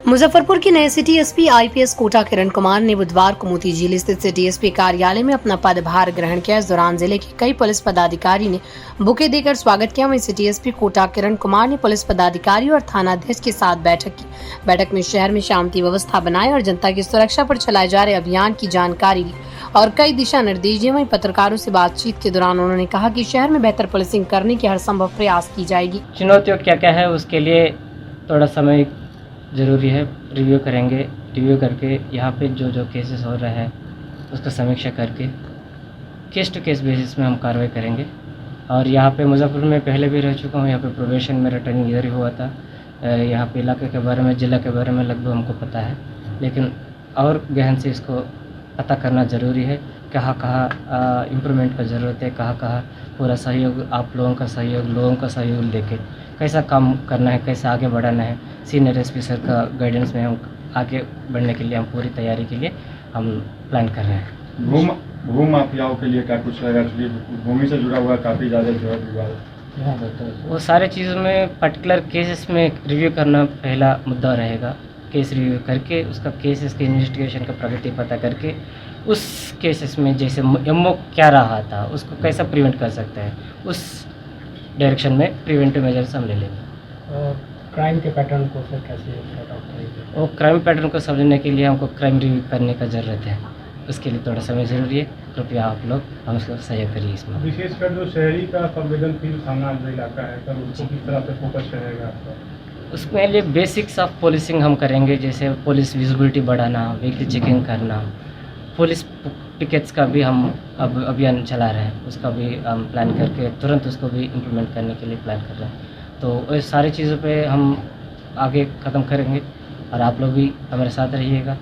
मुजफ्फरपुर के नए city SP IPS Kota Kiran Kumar ने बुधवार को मोतीझील स्थित सिटी एसपी कार्यालय में अपना पदभार ग्रहण किया। इस दौरान जिले के कई पुलिस पदाधिकारी ने बुके देकर स्वागत किया। वहीं सिटी एसपी कोटा किरण कुमार ने पुलिस पदाधिकारी और थानाध्यक्ष के साथ बैठक की। बैठक में शहर में शांति व्यवस्था बनाए और जनता की सुरक्षा पर चलाए जा रहे अभियान की जानकारी ली और कई दिशा निर्देश दिए। वहीं पत्रकारों से बातचीत के दौरान उन्होंने कहा कि शहर में बेहतर पुलिसिंग करने की हर संभव प्रयास की जाएगी। चुनौतियों क्या क्या है उसके लिए थोड़ा समय ज़रूरी है। रिव्यू करेंगे, रिव्यू करके यहाँ पे जो जो केसेस हो रहे हैं उसका समीक्षा करके केस टू केस बेसिस में हम कार्रवाई करेंगे। और यहाँ पे मुजफ्फरपुर में पहले भी रह चुका हूँ। यहाँ पे प्रोबेशन मेरा ट्रेनिंग इधर ही हुआ था। यहाँ पे इलाके के बारे में, ज़िला के बारे में लगभग हमको पता है, लेकिन और गहन से इसको पता करना ज़रूरी है। कहाँ कहाँ इम्प्रूवमेंट का ज़रूरत है, कहाँ कहाँ पूरा सहयोग, आप लोगों का सहयोग लेके कैसा काम करना है, कैसे आगे बढ़ाना है। सीनियर एसपी सर का गाइडेंस में हम आगे बढ़ने के लिए हम पूरी तैयारी के लिए हम प्लान कर रहे हैं। भू माफियाओं के लिए क्या कुछ रहेगा? भूमि से जुड़ा हुआ काफ़ी ज़्यादा जो है विवाद, वो सारे चीज़ों में पर्टिकुलर केसेस में रिव्यू करना पहला मुद्दा रहेगा। केस रिव्यू करके उसका केसेस के इन्वेस्टिगेशन का प्रगति पता करके उस केसेस में जैसे एमओ क्या रहा था उसको कैसा प्रिवेंट कर सकते हैं, उस डायरेक्शन में प्रिवेंटिव मेजर्स हम ले लेंगे। और क्राइम के पैटर्न को सर कैसे सॉर्ट आउट करेंगे? वो क्राइम पैटर्न को समझने के लिए हमको क्राइम रिव्यू करने का ज़रूरत है। उसके लिए थोड़ा समय ज़रूरी है। कृपया आप लोग हम उसको सहयोग करिए इसमें। विशेषकर जो शहरी का संवेदनशील थाना जो इलाका है सर, उसको किस तरह से फोकस रहेगा आपका? उसमें लिए बेसिक्स ऑफ पुलिसिंग हम करेंगे, जैसे पुलिस विजिबिलिटी बढ़ाना, व्हीकली चेकिंग करना, पुलिस पिकेट्स का भी हम अब अभियान चला रहे हैं। उसका भी हम प्लान करके तुरंत उसको भी इम्प्लीमेंट करने के लिए प्लान कर रहे हैं। तो इस सारी चीज़ों पे हम आगे ख़त्म करेंगे और आप लोग भी हमारे साथ रहिएगा।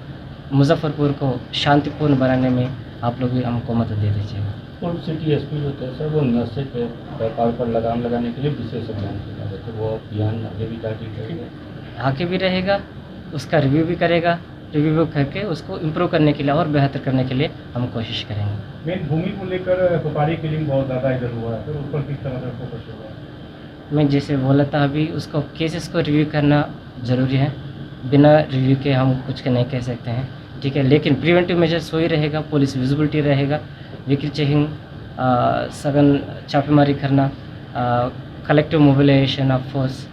मुजफ्फरपुर को शांतिपूर्ण बनाने में आप लोग भी हमको मदद दे दीजिएगा। और सिटी एसपी जो थे सर, वो नशे पे व्यापार पर लगाम लगाने के लिए विशेष अभियान चला रहे थे। वो अभियान आगे भी जारी रहेगा, आगे भी रहेगा, उसका रिव्यू भी करेगा। रिव्यू करके उसको इम्प्रूव करने के लिए और बेहतर करने के लिए हम कोशिश करेंगे। मेन भूमि को लेकर सुपारी किलिंग बहुत ज़्यादा इधर हुआ है सर, उस पर किस तरह से फोकस होगा? मैं जैसे बोला था अभी, उसको केसेस को रिव्यू करना ज़रूरी है। बिना रिव्यू के हम कुछ नहीं कह सकते हैं, ठीक है। लेकिन प्रिवेंटिव मेजर्स वही रहेगा, पुलिस विजिबिलिटी रहेगा, व्हीकल चेकिंग, सघन छापेमारी करना, कलेक्टिव मोबिलाइजेशन ऑफ फोर्स,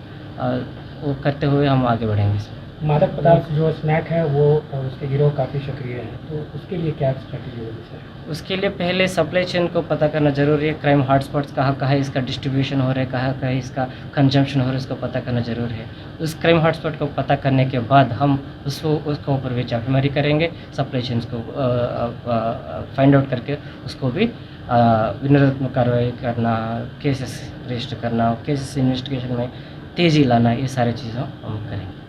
वो करते हुए हम आगे बढ़ेंगे इसमें। मादक पदार्थ जो स्नैक है वो उसके गिरोह काफ़ी सक्रिय है, तो उसके लिए क्या स्ट्रैटेजी होगी सर? उसके लिए पहले सप्लाई चेन को पता करना ज़रूरी है। क्राइम हॉटस्पॉट्स कहाँ कहाँ इसका डिस्ट्रीब्यूशन हो रहा है, कहाँ कहाँ इसका कंजम्पशन हो रहा है, उसको पता करना ज़रूरी है। उस क्राइम हॉटस्पॉट को पता करने के बाद हम उसको ऊपर भी छापेमारी करेंगे। सप्लाई चेन्स को फाइंड आउट करके उसको भी विनम्रात्मक कार्रवाई करना, केसेस रजिस्टर करना, केसेस इन्वेस्टिगेशन में तेज़ी लाना, ये सारी चीज़ें हम करेंगे।